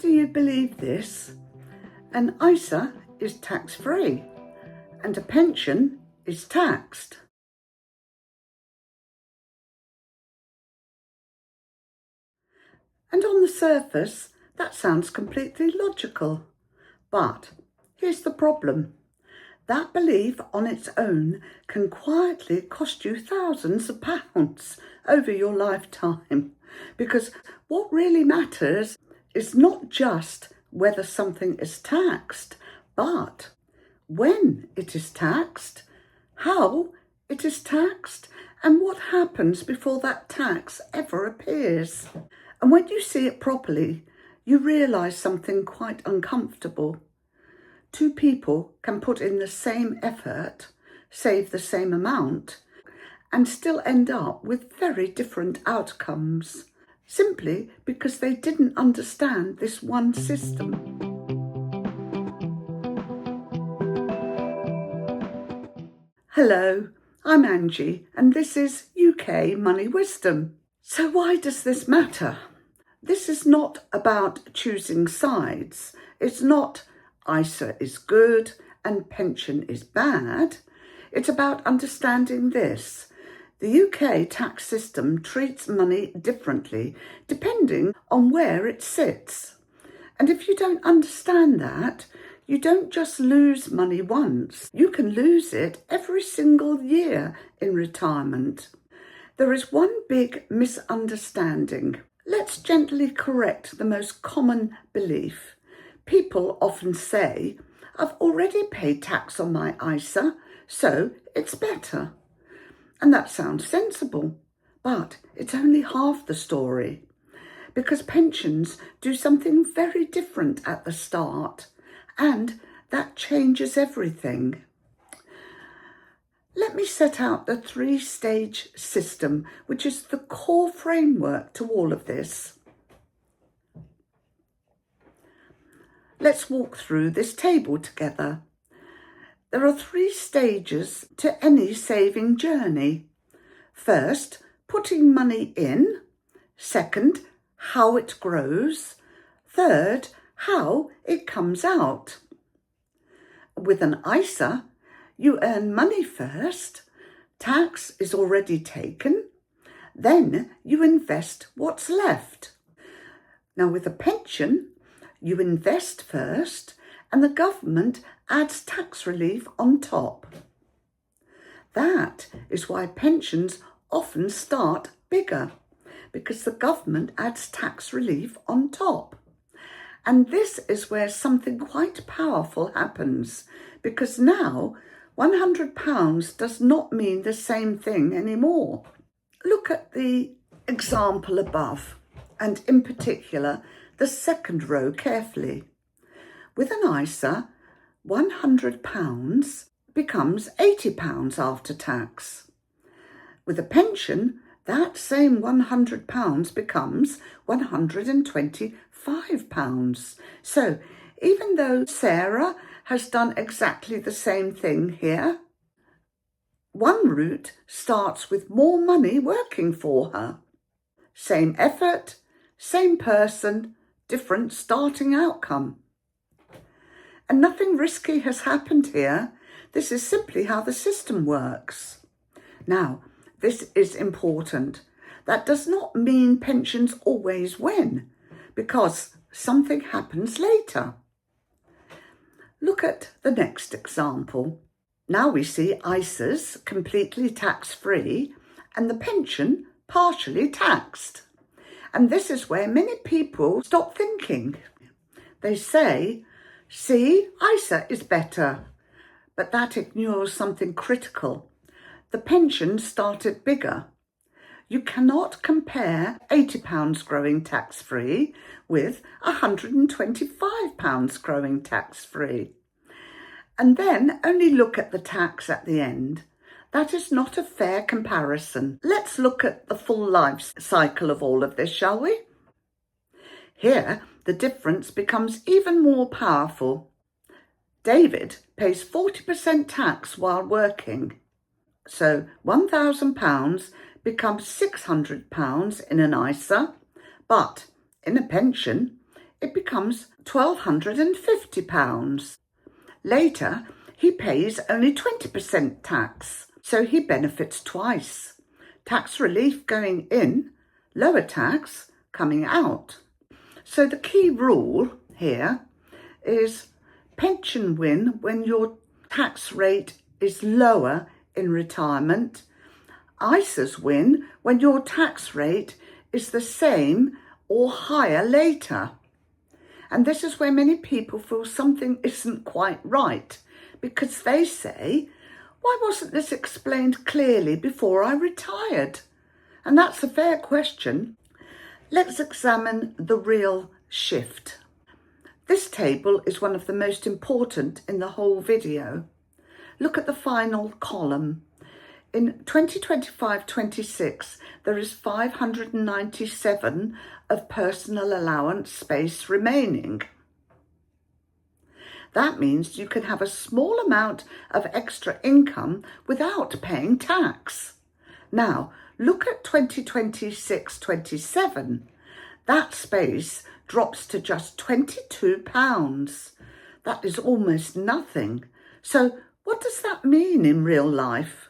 Do you believe this? An ISA is tax-free and a pension is taxed. And on the surface, that sounds completely logical. But here's the problem. That belief on its own can quietly cost you thousands of pounds over your lifetime. Because what really matters is not just whether something is taxed, but when it is taxed, how it is taxed, and what happens before that tax ever appears. And when you see it properly, you realise something quite uncomfortable. Two people can put in the same effort, save the same amount, and still end up with very different outcomes, simply because they didn't understand this one system. Hello, I'm Angie, and this is UK Money Wisdom. So why does this matter? This is not about choosing sides. It's not ISA is good and pension is bad. It's about understanding this. The UK tax system treats money differently depending on where it sits. And if you don't understand that, you don't just lose money once. You can lose it every single year in retirement. There is one big misunderstanding. Let's gently correct the most common belief. People often say, I've already paid tax on my ISA, so it's better. And that sounds sensible, but it's only half the story. Because pensions do something very different at the start, and that changes everything. Let me set out the 3-stage system, which is the core framework to all of this. Let's walk through this table together. There are 3 stages to any saving journey. First, putting money in. Second, how it grows. Third, how it comes out. With an ISA, you earn money first, tax is already taken, then you invest what's left. Now with a pension, you invest first and the government adds tax relief on top. That is why pensions often start bigger, because the government adds tax relief on top. And this is where something quite powerful happens, because now £100 does not mean the same thing anymore. Look at the example above, and in particular, the second row carefully. With an ISA, £100 becomes £80 after tax. With a pension, that same £100 becomes £125. So even though Sarah has done exactly the same thing here, one route starts with more money working for her. Same effort, same person, different starting outcome. And nothing risky has happened here. This is simply how the system works. Now, this is important. That does not mean pensions always win, because something happens later. Look at the next example. Now we see ISAs completely tax-free and the pension partially taxed. And this is where many people stop thinking. They say, see, ISA is better, but that ignores something critical. The pension started bigger. You cannot compare £80 growing tax-free with £125 growing tax-free. And then only look at the tax at the end. That is not a fair comparison. Let's look at the full life cycle of all of this, shall we? Here, the difference becomes even more powerful. David pays 40% tax while working. So £1,000 becomes £600 in an ISA, but in a pension, it becomes £1,250. Later, he pays only 20% tax, so he benefits twice. Tax relief going in, lower tax coming out. So the key rule here is pension win when your tax rate is lower in retirement. ISAs win when your tax rate is the same or higher later. And this is where many people feel something isn't quite right, because they say, why wasn't this explained clearly before I retired? And that's a fair question. Let's examine the real shift. This table is one of the most important in the whole video. Look at the final column. In 2025-26, there is 597 of personal allowance space remaining. That means you can have a small amount of extra income without paying tax. Now, look at 2026-27. That space drops to just £22. That is almost nothing. So what does that mean in real life?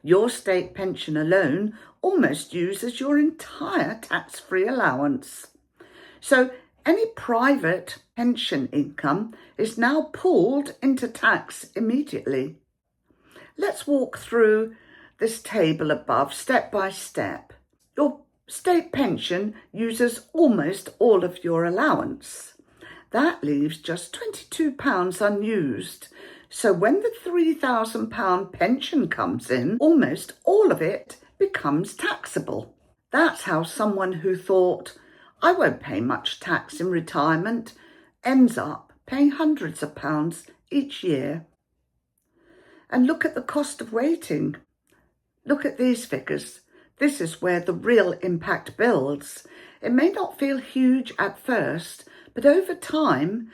Your state pension alone almost uses your entire tax-free allowance. So any private pension income is now pulled into tax immediately. Let's walk through this table above step by step. Your state pension uses almost all of your allowance. That leaves just £22 unused. So when the £3,000 pension comes in, almost all of it becomes taxable. That's how someone who thought, I won't pay much tax in retirement, ends up paying hundreds of pounds each year. And look at the cost of waiting. Look at these figures. This is where the real impact builds. It may not feel huge at first, but over time,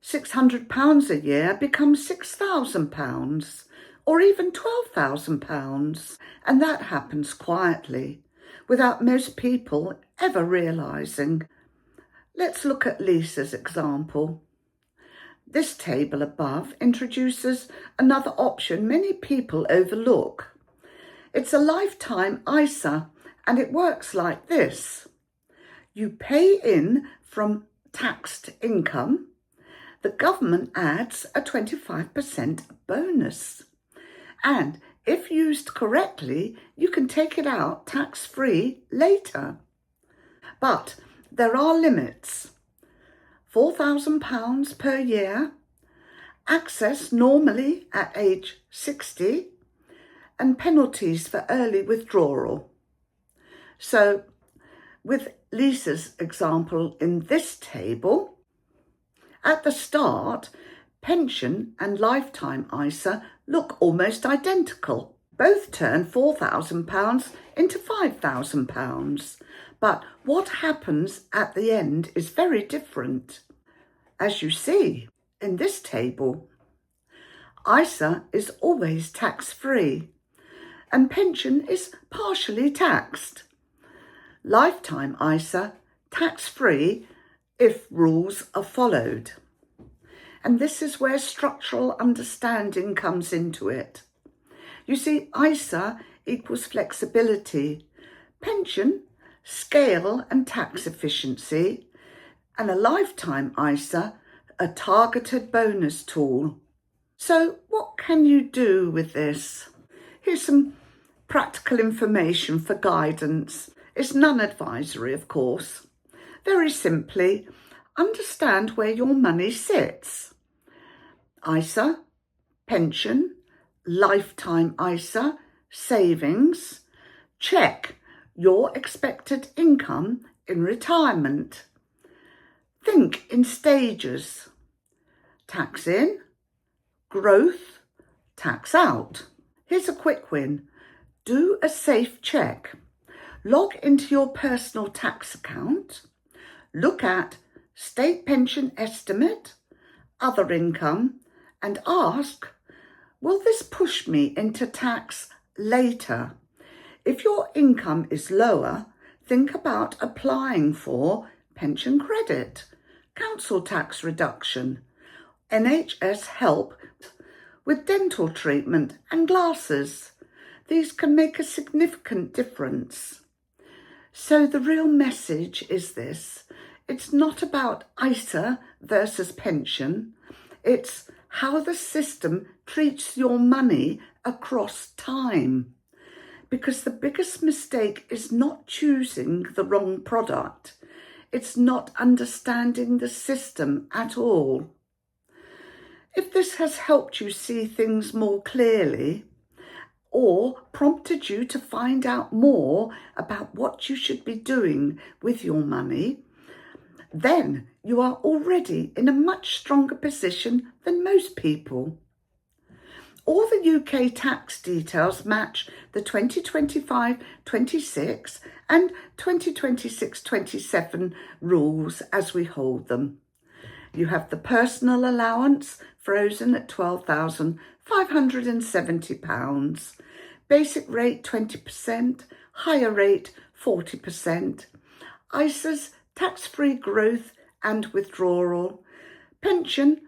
£600 a year becomes £6,000 or even £12,000. And that happens quietly, without most people ever realising. Let's look at Lisa's example. This table above introduces another option many people overlook. It's a lifetime ISA, and it works like this. You pay in from taxed income. The government adds a 25% bonus. And if used correctly, you can take it out tax-free later. But there are limits. £4,000 per year, access normally at age 60, and penalties for early withdrawal. So with Lisa's example in this table, at the start, pension and lifetime ISA look almost identical. Both turn £4,000 into £5,000. But what happens at the end is very different. As you see in this table, ISA is always tax-free and pension is partially taxed. Lifetime ISA, tax-free if rules are followed. And this is where structural understanding comes into it. You see, ISA equals flexibility, pension, scale and tax efficiency, and a lifetime ISA, a targeted bonus tool. So what can you do with this? Here's some practical information for guidance. It's non-advisory, of course. Very simply, understand where your money sits. ISA, pension, lifetime ISA, savings. Check your expected income in retirement. Think in stages. Tax in, growth, tax out. Here's a quick win. Do a safe check. Log into your personal tax account. Look at state pension estimate, other income, and ask, will this push me into tax later? If your income is lower, think about applying for pension credit, council tax reduction, NHS help with dental treatment and glasses. These can make a significant difference. So the real message is this: it's not about ISA versus pension, it's how the system treats your money across time. Because the biggest mistake is not choosing the wrong product. It's not understanding the system at all. If this has helped you see things more clearly, or prompted you to find out more about what you should be doing with your money, then you are already in a much stronger position than most people. All the UK tax details match the 2025-26 and 2026-27 rules as we hold them. You have the personal allowance frozen at £12,570, basic rate 20%, higher rate 40%, ISAs tax-free growth and withdrawal, pension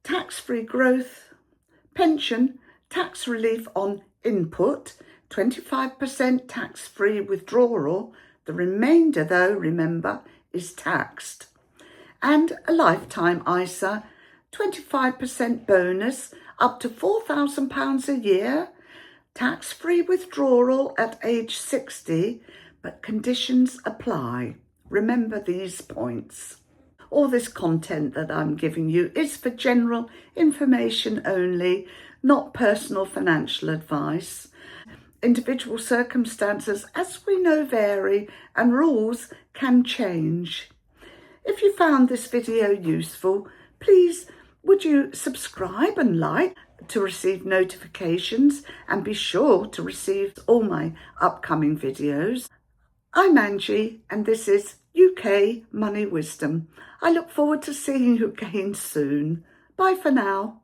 tax-free growth, pension tax relief on input, 25% tax-free withdrawal. The remainder, though, remember, is taxed. And a lifetime ISA, 25% bonus up to £4,000 a year, tax-free withdrawal at age 60, but conditions apply. Remember these points. All this content that I'm giving you is for general information only, not personal financial advice. Individual circumstances, as we know, vary and rules can change. If you found this video useful, please would you subscribe and like to receive notifications and be sure to receive all my upcoming videos. I'm Angie and this is UK Money Wisdom. I look forward to seeing you again soon. Bye for now.